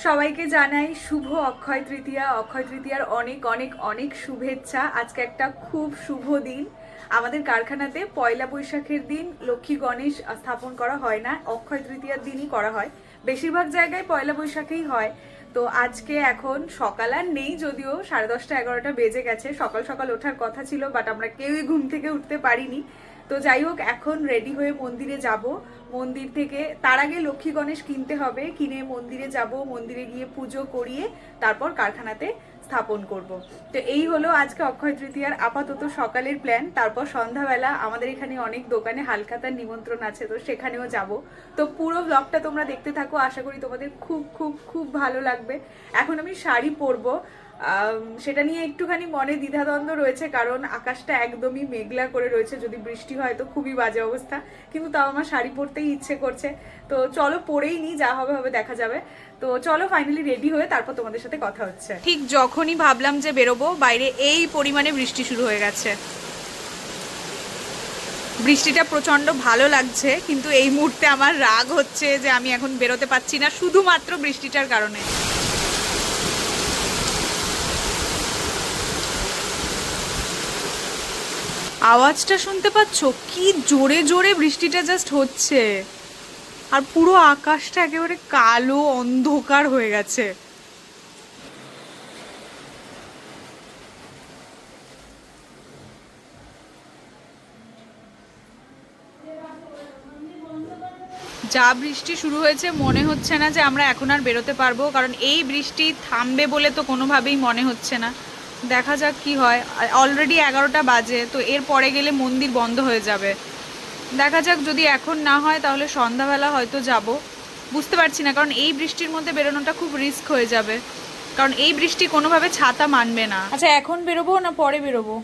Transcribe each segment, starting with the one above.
সবাইকে জানাই শুভ অক্ষয় তৃতীয়া। অক্ষয় তৃতীয়ার অনেক অনেক অনেক শুভেচ্ছা। আজকে একটা খুব শুভ দিন। আমাদের কারখানাতে পয়লা বৈশাখের দিন লক্ষ্মী গণেশ স্থাপন করা হয় না, অক্ষয় তৃতীয়ার দিনই করা হয়। বেশিরভাগ জায়গায় পয়লা বৈশাখেই হয়। তো আজকে এখন সকাল আর নেই, যদিও 10:30 11টা বেজে গেছে। সকাল সকাল ওঠার কথা ছিল, বাট আমরা কেউই ঘুম থেকে উঠতে পারিনি। তো যাই হোক, এখন রেডি হয়ে মন্দিরে যাব। মন্দির থেকে তার আগে লক্ষ্মী গণেশ কিনতে হবে, কিনে মন্দিরে যাব, মন্দিরে গিয়ে পুজো করিয়ে তারপর কারখানাতে স্থাপন করব। তো এই হলো আজকে অক্ষয় তৃতীয়ার আপাতত সকালের প্ল্যান। তারপর সন্ধ্যাবেলা আমাদের এখানে অনেক দোকানে হালখাতার নিমন্ত্রণ আছে, তো সেখানেও যাব। তো পুরো ব্লগটা তোমরা দেখতে থাকো, আশা করি তোমাদের খুব খুব খুব ভালো লাগবে। এখন আমি শাড়ি পরবো, সেটা নিয়ে একটুখানি মনে দ্বিধাদ্বন্দ্ব রয়েছে, কারণ আকাশটা একদমই মেঘলা করে রয়েছে। যদি বৃষ্টি হয় তো খুবই বাজে অবস্থা, কিন্তু তাও আমার শাড়ি পরতেই ইচ্ছে করছে। তো চলো পরেই নি, যা হবে হবে, দেখা যাবে। তো চলো ফাইনালি রেডি হয়ে তারপর তোমাদের সাথে কথা হচ্ছে। ঠিক যখনই ভাবলাম যে বেরোবো, বাইরে এই পরিমাণে বৃষ্টি শুরু হয়ে গেছে। বৃষ্টিটা প্রচন্ড ভালো লাগছে, কিন্তু এই মুহূর্তে আমার রাগ হচ্ছে যে আমি এখন বেরোতে পারছি না শুধুমাত্র বৃষ্টিটার কারণে। আওয়াজটা শুনতে পাচ্ছ? কি জোরে জোরে বৃষ্টিটা জাস্ট হচ্ছে, আর পুরো আকাশটা একেবারে কালো অন্ধকার হয়ে গেছে। যা বৃষ্টি শুরু হয়েছে, মনে হচ্ছে না যে আমরা এখন আর বেরোতে পারবো, কারণ এই বৃষ্টি থামবে বলে তো কোনোভাবেই মনে হচ্ছে না। দেখা যাক কি হয়। অলরেডি 11টা বাজে, তো এর পরে গেলে মন্দির বন্ধ হয়ে যাবে। দেখা যাক, যদি এখন না হয় তাহলে সন্ধ্যাবেলা হয়তো যাব। বুঝতে পারছি না, কারণ এই বৃষ্টির মধ্যে বেরোনোটা খুব রিস্ক হয়ে যাবে, কারণ এই বৃষ্টি কোনোভাবে ছাতা মানবে না। আচ্ছা, এখন বেরোবো না পরে বেরোবো?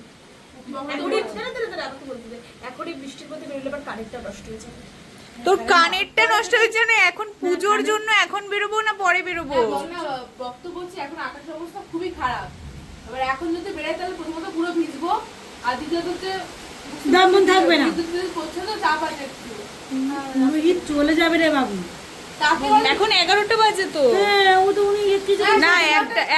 তোর কানেরটা নষ্ট হয়েছে না? এখন পুজোর জন্য এখন বেরোবো না পরে বেরোবো? বক্তব্য বলছি, এখন আকাশের অবস্থা খুবই খারাপ। এবার এখন যদি বেরোয় তাহলে প্রথমত পুরো ভিজবো, আর দ্বিতীয়ত হচ্ছে দামন থাকবে না, করছে তো চাপ আছে একটু। ঈদ চলে যাবে রে বাবু। এখন 11টা বাজে তো। হ্যাঁ, ও তো উনি একটু না,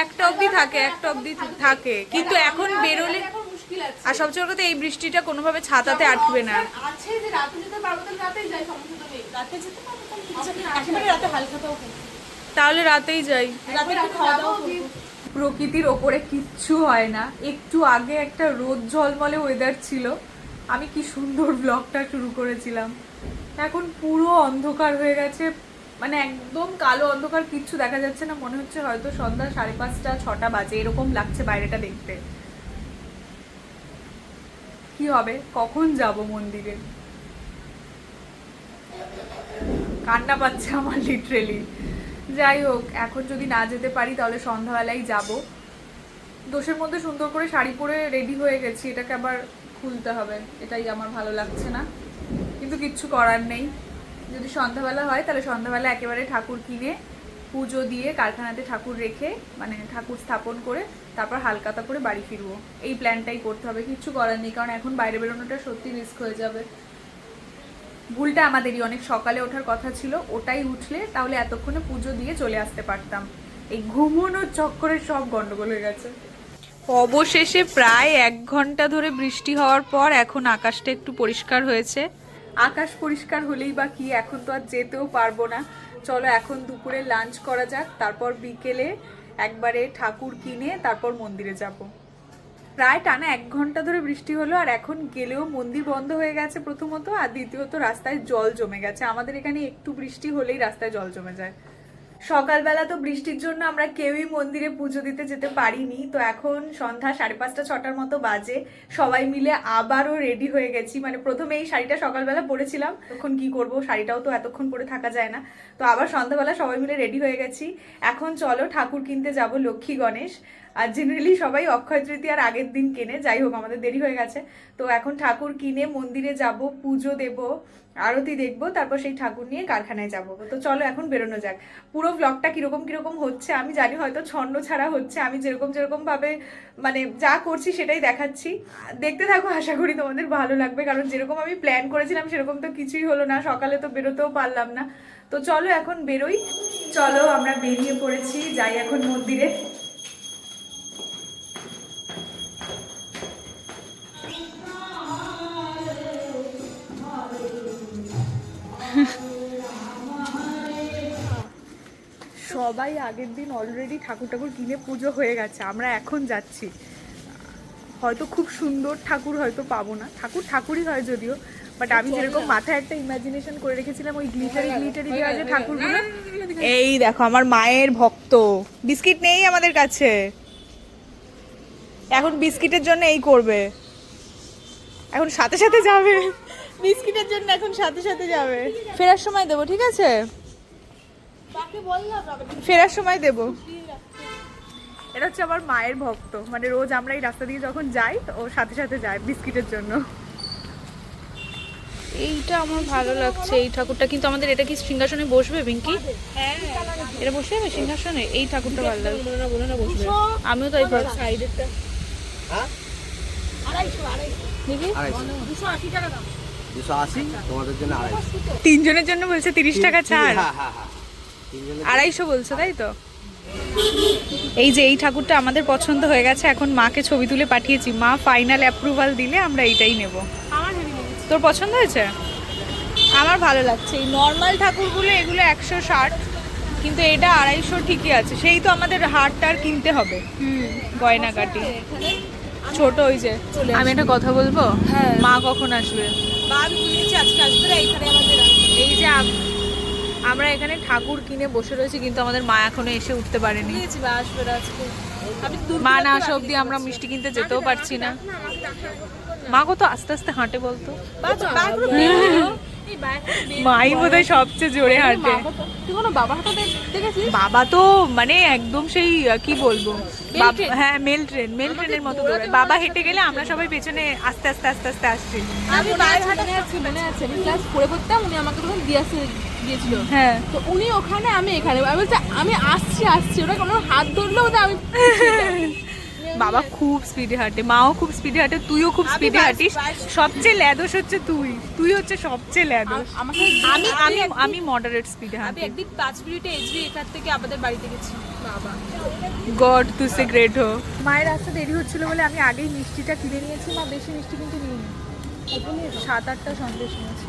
একটা অবধি থাকে, একটা অবধি থাকে, কিন্তু এখন বেরোলে এখন মুশকিল আছে। আর সবচেয়ে বড় কথা, এই বৃষ্টিটা কোনোভাবে ছাতাতে আটকবে না। আছে যে রাতে যেতে পারবো, তাহলে রাতেই যাই, সমস্যা তো নেই। রাতে যেতে পারবো একেবারে রাতে হালখাতাও তাহলে রাতেই যাই। রাতে খাওয়া দাওয়া করবো। প্রকৃতির ওপরে কিচ্ছু হয় না। একটু আগে একটা রোদ ঝলমলে ওয়েদার ছিল, আমি কি সুন্দর ব্লগটা শুরু করেছিলাম। এখন পুরো অন্ধকার হয়ে গেছে, মানে একদম কালো অন্ধকার, কিচ্ছু দেখা যাচ্ছে না। মনে হচ্ছে হয়তো সন্ধ্যা 5:30 6টা বাজে, এরকম লাগছে বাইরেটা দেখতে। কি হবে, কখন যাব মন্দিরে? কান্না পাচ্ছে আমার লিটারেলি। যাই হোক, এখন যদি না যেতে পারি তাহলে সন্ধ্যাবেলায় যাব। দোষের মধ্যে সুন্দর করে শাড়ি পরে রেডি হয়ে গেছি, এটাকে আবার খুলতে হবে, এটাই আমার ভালো লাগছে না, কিন্তু কিচ্ছু করার নেই। যদি সন্ধ্যাবেলা হয় তাহলে সন্ধ্যাবেলা একেবারে ঠাকুর কিনে পুজো দিয়ে কারখানাতে ঠাকুর রেখে, মানে ঠাকুর স্থাপন করে তারপর হালকাতা করে বাড়ি ফিরবো। এই প্ল্যানটাই করতে হবে, কিচ্ছু করার নেই, কারণ এখন বাইরে বেরোনোটা সত্যি রিস্ক হয়ে যাবে। ভুলটা আমাদেরই, অনেক সকালে ওঠার কথা ছিল, ওটাই উঠলে তাহলে এতক্ষণে পুজো দিয়ে চলে আসতে পারতাম। এই ঘুমোনোর চক্করে সব গন্ডগোল হয়ে গেছে। অবশেষে প্রায় 1 ঘন্টা ধরে বৃষ্টি হওয়ার পর এখন আকাশটা একটু পরিষ্কার হয়েছে। আকাশ পরিষ্কার হলেই বা কি, এখন তো আর যেতেও পারবো না। চলো এখন দুপুরে লাঞ্চ করা যাক, তারপর বিকেলে একবারে ঠাকুর কিনে তারপর মন্দিরে যাব। প্রায় টানা 1 ঘন্টা ধরে বৃষ্টি হলো, আর এখন গেলেও মন্দির বন্ধ হয়ে গেছে প্রথমত, আর দ্বিতীয়ত রাস্তায় জল জমে গেছে। আমাদের এখানে একটু বৃষ্টি হলেই রাস্তায় জল জমে যায়। সকালবেলা তো বৃষ্টির জন্য আমরা কেউই মন্দিরে পুজো দিতে যেতে পারিনি। তো এখন সন্ধ্যা 5:30 6টার মতো বাজে, সবাই মিলে আবারও রেডি হয়ে গেছি। মানে প্রথমে এই শাড়িটা সকালবেলা পরেছিলাম, তখন কি করব, শাড়িটাও তো এতক্ষণ পরে থাকা যায় না। তো আবার সন্ধ্যাবেলা সবাই মিলে রেডি হয়ে গেছি। এখন চলো ঠাকুর কিনতে যাব, লক্ষ্মী গণেশ। আর জেনারেলি সবাই অক্ষয় তৃতীয়ার আগের দিন কেনে, যাই হোক আমাদের দেরি হয়ে গেছে। তো এখন ঠাকুর কিনে মন্দিরে যাব, পুজো দেব, আরতি দেখবো, তারপর সেই ঠাকুর নিয়ে কারখানায় যাব। তো চলো এখন বেরোনো যাক। পুরো ব্লগটা কিরকম কিরকম হচ্ছে আমি জানি, হয়তো ছন্ন ছাড়া হচ্ছে, আমি যেরকম যেরকম ভাবে মানে যা করছি সেটাই দেখাচ্ছি, দেখতে থাকো, আশা করি তোমাদের ভালো লাগবে। কারণ যেরকম আমি প্ল্যান করেছিলাম সেরকম তো কিছুই হলো না, সকালে তো বেরোতেও পারলাম না। তো চলো এখন বেরোই, চলো আমরা বেরিয়ে পড়েছি, যাই এখন মন্দিরে। সবাই আগের দিন অলরেডি ঠাকুর কিনে পুজো হয়ে গেছে, আমরা এখন যাচ্ছি। হয়তো খুব সুন্দর ঠাকুর হয়তো পাবো না, ঠাকুরই হয় যদিও, বাট আমি যেরকম মাথায় একটা ইমাজিনেশন করে রেখেছিলাম ওই গ্লিটারি দেওয়া যে ঠাকুরগুলো। এই দেখো আমার মায়ের ভক্ত, বিস্কিট নেই আমাদের কাছে, এখন বিস্কিটের জন্য এই করবে, এখন সাথে সাথে যাবে বিস্কিটের জন্য, এখন সাথে সাথে যাবে। ফেরার সময় দেবো, ঠিক আছে, ফেরার সময় দেবো। এটা হচ্ছে আমার মায়ের ভক্ত, মানে রোজ আমরা এই রাস্তা দিয়ে যখন যাই ও সাথে সাথে যায় বিস্কিটের জন্য। এইটা আমার ভালো লাগছে, এই ঠাকুরটা, কিন্তু আমাদের এটা কি সিংহাসনে বসবে পিঙ্কি? হ্যাঁ এটা বসে যাবে সিংহাসনে, এই ঠাকুরটা ভালো লাগে। আমিও তাই ভাবছি। দেখি 280 তোমাদের জন্য 250। তিনজনের জন্য বলছে 30 টাকা ছাড়, হ্যাঁ হ্যাঁ হ্যাঁ, তিনজনের 250 বলছে, তাই তো। এই যে এই ঠাকুরটা আমাদের পছন্দ হয়ে গেছে, এখন মাকে ছবি তুলে পাঠিয়েছি, মা ফাইনাল অ্যাপ্রুভাল দিলে আমরা এইটাই নেব। তোর পছন্দ হয়েছে? আমার ভালো লাগছে। এই নর্মাল ঠাকুরগুলো এগুলো 160, কিন্তু এটা 250 ঠিকই আছে। সেই তো আমাদের হারটার কিনতে হবে, গয়নাগাটি ছোট। ওই যে আমি একটা কথা বলবো, মা কখন আসবে? এই যে আমরা এখানে ঠাকুর কিনে বসে রয়েছি, কিন্তু আমাদের মা এখনো এসে উঠতে পারেনি। মা না আসা অব্দি আমরা মিষ্টি কিনতে যেতেও পারছি না। মা কত আস্তে আস্তে হাঁটে বলতো, মাই বোধহয় সবচেয়ে জোরে হাঁটে। বাবা তো মানে একদম সেই কি বলবো, হ্যাঁ মেল ট্রেনের মতো দৌড়ায়। বাবা হেঁটে গেলে আমরা সবাই পেছনে আস্তে আস্তে আস্তে আস্তে আসছি। আমি বাইরে হাঁটতে যাচ্ছি, মনে আছে আমি ক্লাস 4 পড়তাম, উনি আমাকে তখন দিয়েছিল। হ্যাঁ, তো উনি ওখানে, আমি এখানে, আমি বলছি আমি আসছি, ওরা কোনো হাত ধরলো বোধ আমি। বাবা খুব স্পিডে হাঁটে, মাও খুব স্পিডে হাঁটে, তুইও খুব স্পিডে হাঁটিস। সবচেয়ে ল্যাদোস হচ্ছে তুই হচ্ছে সবচেয়ে ল্যাদোস। আমি মডারেট স্পিডে হাঁটি। একদিন 5 মিনিটে এসবি এখান থেকে আমাদের বাড়িতে গেছি। বাবা গড তুই সে গ্রেট হো। মায়ের রাস্তা দেরি হচ্ছিল বলে আমি আগেই মিষ্টিটা কিনে নিয়েছি। মা বেশি মিষ্টি কিন্তু নিইনি, 7-8টা সন্দেশ নিয়েছি।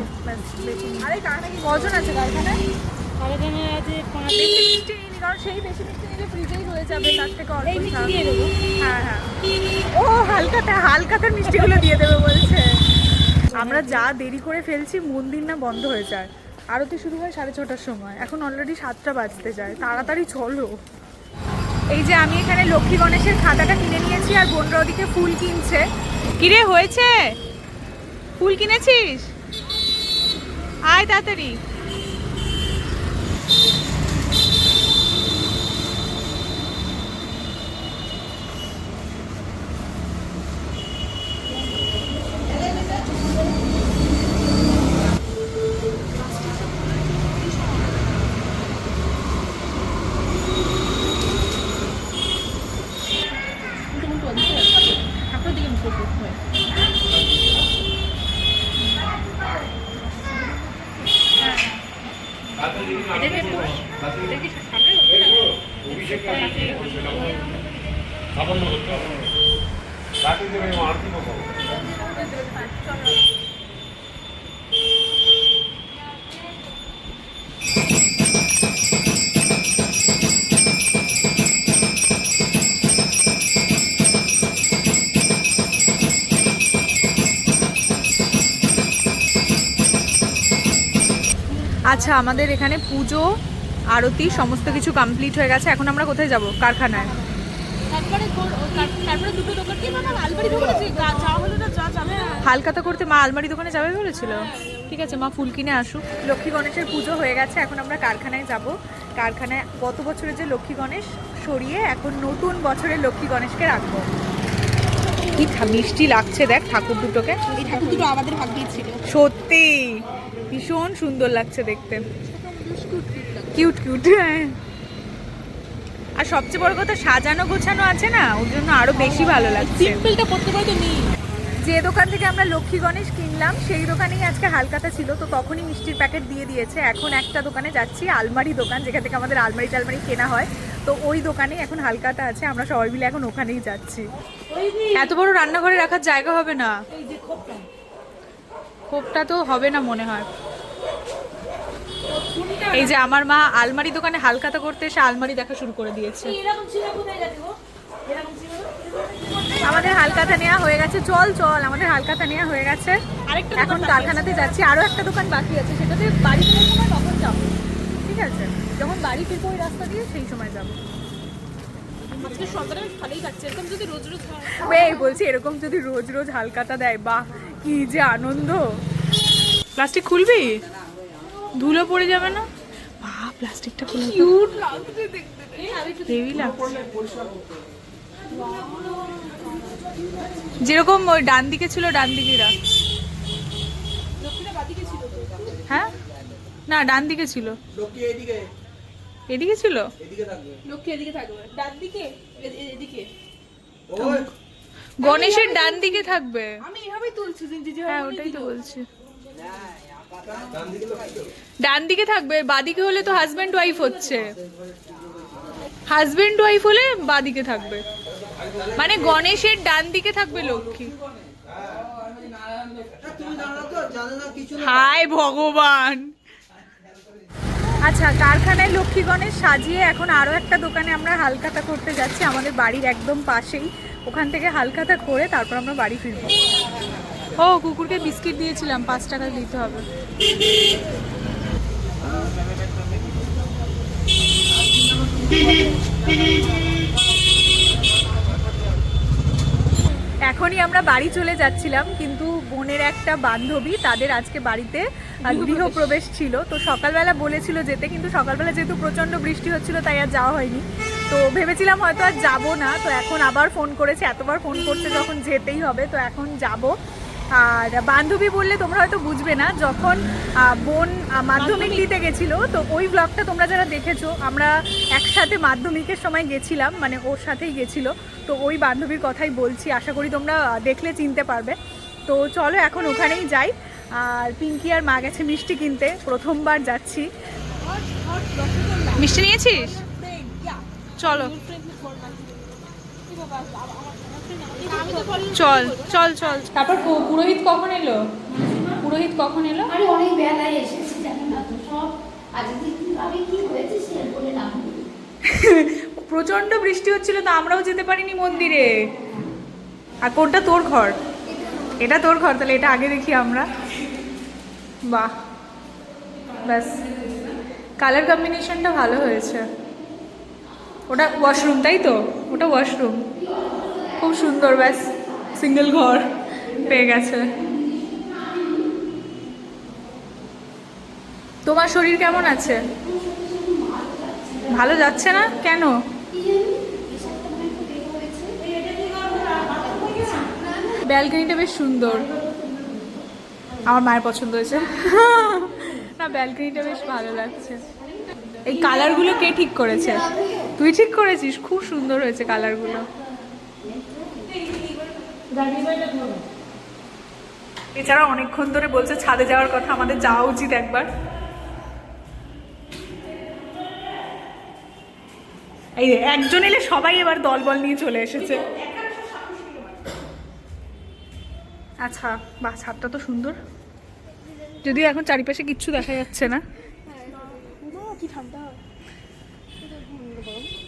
আরে কজন আছে কারখানায়? বেশি মিষ্টি নিইনি, কারণ সেই বেশি মিষ্টি নিলে ফ্রিজেই হয়ে যাবে, তার থেকে অল্প দিয়ে দেবো। হ্যাঁ হ্যাঁ, ও হালকাতার মিষ্টিগুলো দিয়ে দেবে বলছে। আমরা যা দেরি করে ফেলছি, মন্দির না বন্ধ হয়ে যায়। আরতি শুরু হয় 6:30টার সময়, এখন অলরেডি 7টা বাজতে যায়, তাড়াতাড়ি চলো। এই যে আমি এখানে লক্ষ্মী গণেশের খাতাটা কিনে নিয়েছি, আর বোনরা ওদিকে ফুল কিনছে। কিরে হয়েছে, ফুল কিনেছিস? আয় তাড়াতাড়ি। আচ্ছা, আমাদের এখানে পুজো আরতি সমস্ত কিছু কমপ্লিট হয়ে গেছে। এখন আমরা কোথায় যাব? কারখানায়। হালকাতা করতে মা আলমারি দোকানে যাবে বলেছিল। ঠিক আছে, মা ফুল কিনে আসুক। লক্ষ্মী গণেশের পুজো হয়ে গেছে, এখন আমরা কারখানায় যাব। কারখানায় গত বছরের যে লক্ষ্মী গণেশ সরিয়ে এখন নতুন বছরের লক্ষ্মী গণেশকে রাখবো। কি মিষ্টি লাগছে দেখ ঠাকুর দুটোকে। এই ঠাকুর দুটো আমাদের ভাগ্যেই ছিল। সত্যি ভীষণ সুন্দর লাগছে দেখতে, কিউট। আর সবচেয়ে বড় কথা সাজানো গোছানো আছে না, ওর জন্য আরো বেশি ভালো লাগছে। সিম্পলটা করতে পারো তো নি, যে দোকান থেকে আমরা লক্ষ্মী গণেশ কিনলাম সেই দোকানেই আজকে হালখাতা ছিল, তো তখনই মিষ্টির প্যাকেট দিয়ে দিয়েছে। এখন একটা দোকানে যাচ্ছি, আলমারি দোকান, যেখান থেকে আমাদের আলমারি টালমারি কেনা হয়, তো ওই দোকানেই এখন হালখাতা আছে। আমরা সবাই মিলে এখন ওখানেই যাচ্ছি। এত বড় রান্নাঘরে রাখার জায়গা হবে না, খোপটা তো হবে না মনে হয়। এই যে আমার মা আলমারি দোকানে হালখাতা করতে এসে আলমারি দেখা শুরু করে দিয়েছে। আমাদের হালখাতা নেওয়া হয়ে গেছে, চল চল, আমাদের হালখাতা নেওয়া হয়ে গেছে। এখন কারখানাতে যাচ্ছি, আরো একটা দোকান বাকি আছে, সেটাতে বাড়ি ফেরার সময় তখন যাবো, ঠিক আছে? যখন বাড়ি ফিরবো ওই রাস্তা দিয়ে সেই সময় যাবো। এই বলছি এরকম যদি রোজ রোজ হালখাতা দেয়, বাহ কি যে আনন্দ। প্লাস্টিক খুলবি, ধুলো পড়ে যাবে না? বাহ প্লাস্টিকটা খুলে কিউট লাগছে দেখতে, হেভি লাগছে। যেরকম ওই ডান দিকে ছিল ডান দিকে রাখ। হ্যাঁ না ডান দিকে ছিল, এদিকে ছিল। লক্ষ্মী এদিকে থাকবে, ডান দিকে এদিকে। গণেশের ডান দিকে থাকবে। আমি এভাবেই তুলছি, হ্যাঁ ওটাই তো বলছি, ডান দিকে থাকবে। বাদিকে হলে তো হাজবেন্ড ওয়াইফ হচ্ছে, হাজবেন্ড ওয়াইফ হলে বাদিকে থাকবে, মানে গণেশের ডান দিকে থাকবে লক্ষ্মী। হায় ভগবান। আচ্ছা, কারখানায় লক্ষ্মী গণেশ সাজিয়ে এখন আরো একটা দোকানে আমরা হালখাতা করতে যাচ্ছি, আমাদের বাড়ির একদম পাশেই। ওখান থেকে হালখাতা করে তারপর আমরা বাড়ি ফিরবো। ও কুকুরকে বিস্কিট দিয়েছিলাম, 5 টাকা দিতে হবে। এখনই আমরা বাড়ি চলে যাচ্ছিলাম, কিন্তু বোনের একটা বান্ধবী, তাদের আজকে বাড়িতে গৃহপ্রবেশ ছিল, তো সকালবেলা বলেছিল যেতে, কিন্তু সকালবেলা যেহেতু প্রচণ্ড বৃষ্টি হচ্ছিল তাই আর যাওয়া হয়নি। তো ভেবেছিলাম হয়তো আর যাবো না, তো এখন আবার ফোন করেছে, এতবার ফোন করছে যখন যেতেই হবে, তো এখন যাব। আর বান্ধবী বললে তোমরা হয়তো বুঝবে না, যখন বোন মাধ্যমিক দিতে গেছিলো, তো ওই ব্লগটা তোমরা যারা দেখেছো, আমরা একসাথে মাধ্যমিকের সময় গেছিলাম, মানে ওর সাথেই গেছিলো, তো ওই বান্ধবীর কথাই বলছি। আশা করি তোমরা দেখলে চিনতে পারবে। তো চলো এখন ওখানেই যাই। আর পিঙ্কি আর মা গেছে মিষ্টি কিনতে, প্রথমবার যাচ্ছি। মিষ্টি নিয়েছিস? চলো চল চল চল। তারপর পুরোহিত কখন এলো? পুরোহিত কখন এলো? আরে অনেক বেলায় এসেছি, জানি না তো সব আজকে কিভাবে কি হয়েছে সে বলে না। প্রচন্ড বৃষ্টি হচ্ছিল, তো আমরাও যেতে পারিনি মন্দিরে। আর কোনটা তোর ঘর? এটা তোর ঘর, তাহলে এটা আগে দেখি আমরা। বাহ ব্যাস, কালার কম্বিনেশনটা ভালো হয়েছে। ওটা ওয়াশরুম তাই তো? ওটা ওয়াশরুম, খুব সুন্দর। ব্যাস সিঙ্গেল ঘর পেয়ে গেছে। তোমার শরীর কেমন আছে? ভালো যাচ্ছে না কেন? ব্যালকনিটা বেশ সুন্দর, আমার মায়ের পছন্দ হয়েছে। না ব্যালকনিটা বেশ ভালো লাগছে। এই কালারগুলো কে ঠিক করেছে? তুই ঠিক করেছিস? খুব সুন্দর হয়েছে কালারগুলো। এছাড়া অনেকক্ষণ ধরে বলছে ছাদে যাওয়ার কথা, আমাদের যাওয়া উচিত একবার। এই একজন এলে সবাই এবার দলবল নিয়ে চলে এসেছে। আচ্ছা বাহ, ছাদটা তো সুন্দর, যদিও এখন চারিপাশে কিচ্ছু দেখা যাচ্ছে না।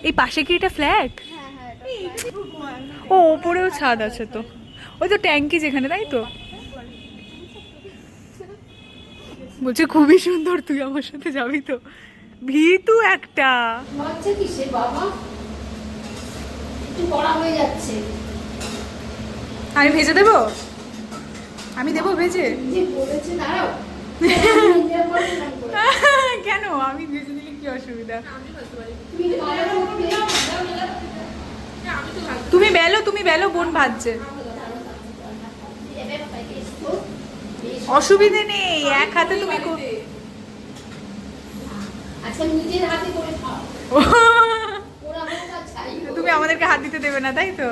এই পাশে কি এটা ফ্ল্যাট? ও ওপরেও ছাদ আছে তো, ওই তো ট্যাঙ্কি যেখানে, তাই তো? বলছে খুবই সুন্দর, তুই আমার সাথে যাবি তো? ভীতু একটা। হচ্ছে কিসে বাবা, একটু কড়া হয়ে যাচ্ছে। আমি ভেজে দেবো? আমি দেবো ভেজে? যে বলেছে দাঁড়াও। কেন আমি ভেজে দিলে কি অসুবিধা? তুমি বেলো, তুমি বেলো, বোন ভাজছে, অসুবিধে নেই। এক হাতে তুমি আচ্ছা নিজের হাতে করে খাও, ওরা আমার কাছে চাই। তুমি আমাদেরকে হাত দিতে দেবে না তাই তো?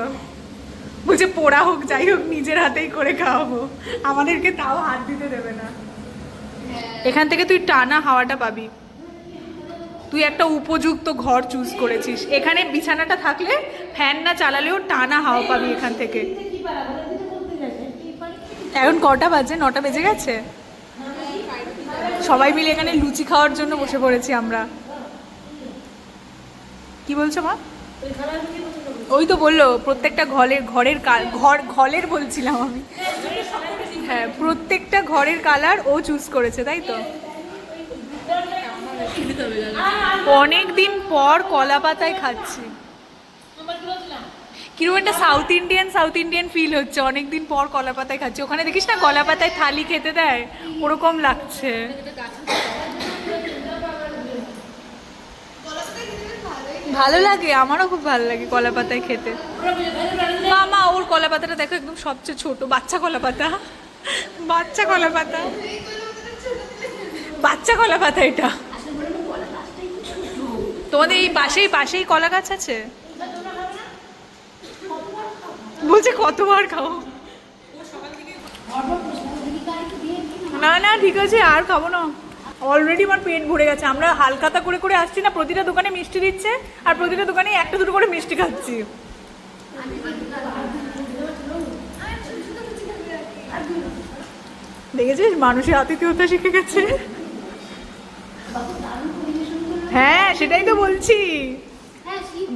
বলছে পোড়া হোক যাই হোক নিজের হাতেই করে খাওয়াবো, আমাদেরকে তাও হাত দিতে দেবে না। এখান থেকে তুই টানা হাওয়াটা পাবি। তুই একটা উপযুক্ত ঘর চুজ করেছিস, এখানে বিছানাটা থাকলে ফ্যান না চালালেও টানা হাওয়া পাবি এখান থেকে। এখন কটা বাজে? 9টা বেজে গেছে। সবাই মিলে এখানে লুচি খাওয়ার জন্য বসে পড়েছি আমরা। কি বলছো মা? ওই তো বললো প্রত্যেকটা ঘরের বলছিলাম আমি, হ্যাঁ প্রত্যেকটা ঘরের কালার ও চুজ করেছে, তাই তো। অনেক দিন পর কলা পাতায় খাচ্ছি, কিরকম একটা সাউথ ইন্ডিয়ান ফিল হচ্ছে। অনেকদিন পর কলা পাতায় খাচ্ছি। ওখানে দেখিস না কলা পাতায় থালি খেতে দেয়, ওরকম লাগছে। ভালো লাগে, আমারও খুব ভালো লাগে কলা পাতায় খেতে। মা ওর কলা পাতাটা দেখো, একদম সবচেয়ে ছোট বাচ্চা কলা পাতা, বাচ্চা কলা পাতা, বাচ্চা কলা পাতা এটা। তোমাদের এই পাশেই কলা গাছ আছে? বলছে কতবার খাও। না ঠিক আছে, আর খাবো না, অলরেডি আমার পেট ভরে গেছে। আমরা হালখাতা করে করে আসছি না, প্রতিটা দোকানে মিষ্টি দিচ্ছে আর প্রতিটা দোকানে একটা দুটো করে মিষ্টি খাচ্ছি। দেখেছিস মানুষের আতিথেয়তা শিখে গেছে। হ্যাঁ সেটাই তো বলছি,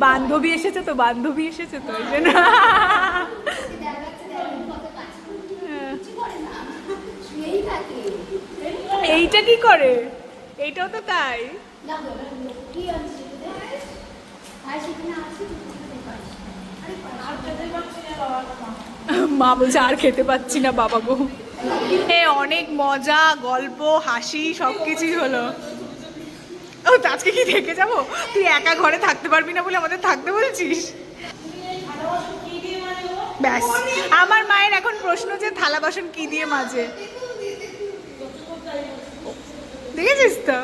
বান্ধবী এসেছে তো এই জন্য। এইটা কি করে? এইটাও তো তাই। মা বলছে আর খেতে পাচ্ছি না বাবা গো। অনেক মজা, গল্প, হাসি সবকিছুই হলো। ও আজকে কি থেকে যাবো? তুই একা ঘরে থাকতে পারবি না বলে আমাদের থাকতে বলছিস? ব্যাস, আমার মায়ের এখন প্রশ্ন যে থালা বাসন কি দিয়ে মাজে। দেখেছিস তো?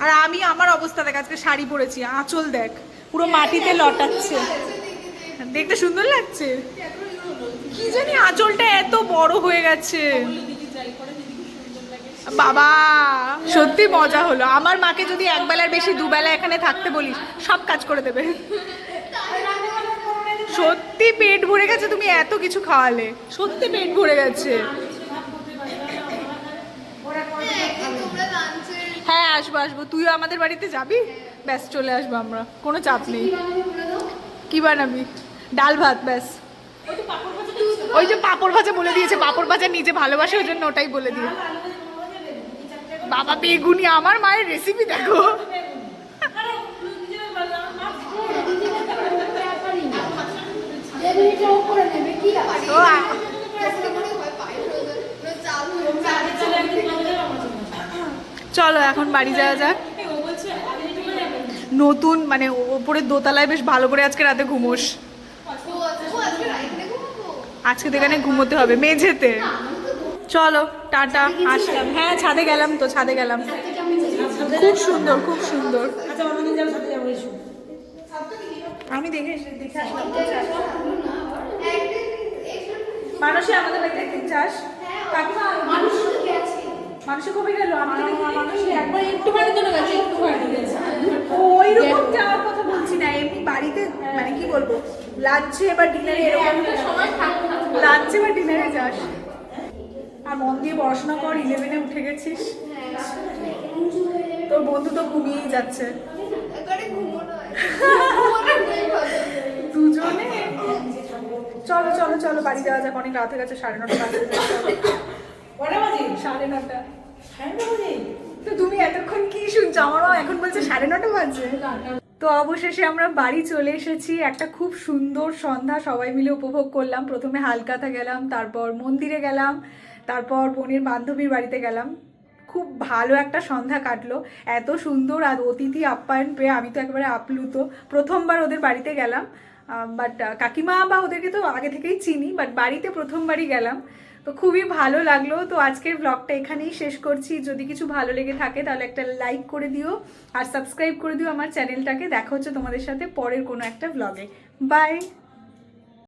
আর আমি আমার অবস্থা দেখ, আজকে শাড়ি পরেছি, আঁচল দেখ পুরো মাটিতে লটাচ্ছে, দেখতে সুন্দর লাগছে। কি জানি আঁচলটা এত বড় হয়ে গেছে। বাবা সত্যি মজা হলো। আমার মাকে যদি একবেলার বেশি দুবেলা এখানে থাকতে বলিস সব কাজ করে দেবে। সত্যি পেট ভরে গেছে, তুমি এত কিছু খাওয়ালে, সত্যি পেট ভরে গেছে। হ্যাঁ আসবো, তুইও আমাদের বাড়িতে যাবি, ব্যাস চলে আসবো আমরা, কোনো চাপ নেই। কি বানাবি? ডাল ভাত, ব্যাস। ওই যে পাঁপড় ভাজা বলে দিয়েছে, পাঁপড় ভাজা নিজে ভালোবাসে ওই জন্য ওটাই বলে দিয়ে। বাবা বেগুনি, আমার মায়ের রেসিপি দেখো। চলো এখন বাড়ি যাওয়া যাক। নতুন মানে ওপরের দোতলায় বেশ ভালো করে আজকে রাতে ঘুমোস। আজকে তো এখানে ঘুমোতে হবে মেঝেতে। চলো টাটা, আসলাম। হ্যাঁ ছাদে গেলাম তো, ছাদে গেলাম, খুব সুন্দর খুব সুন্দর। আমি দেখে আসলাম। মানুষে আমাদের বাড়িতে একদিন চাস? কাকিমা মানুষে কবে গেল? একবার একটু বাড়ি চলে গেছে, একটু বাড়ি গেছে। ওই রকম যাওয়ার কথা বলছি না, এমনি বাড়িতে মানে কি বলবো, লাঞ্চে বা ডিনারে, এরকম লাঞ্চে বা ডিনারে যাস। আর মন দিয়ে পড়াশোনা কর, 11-এ উঠে গেছিস। তোর বন্ধু তো ঘুমিয়েই যাচ্ছে দুজনে। চলো চলো চলো বাড়ি যাওয়া যাক, অনেক রাত হয়ে গেছে, 9:30 বাজে। 9:30 তো তুমি এতক্ষণ কি শুনছো? আমারও এখন বলছে 9:30 বাজে। তো অবশেষে আমরা বাড়ি চলে এসেছি। একটা খুব সুন্দর সন্ধ্যা সবাই মিলে উপভোগ করলাম। প্রথমে হালকাতা গেলাম, তারপর মন্দিরে গেলাম, তারপর বোনের বান্ধবীর বাড়িতে গেলাম। খুব ভালো একটা সন্ধ্যা কাটলো। এত সুন্দর আর অতিথি আপ্যায়ন পেয়ে আমি তো একেবারে আপ্লুত। প্রথমবার ওদের বাড়িতে গেলাম, বাট কাকিমা বা ওদেরকে তো আগে থেকেই চিনি, বাট বাড়িতে প্রথমবারই গেলাম। তো খুবই ভালো লাগলো। তো আজকের ব্লগটা এখানেই শেষ করছি। যদি কিছু ভালো লেগে থাকে তাহলে একটা লাইক করে দিও আর সাবস্ক্রাইব করে দিও আমার চ্যানেলটাকে। দেখা হচ্ছে তোমাদের সাথে পরের কোনো একটা ব্লগে। বাই।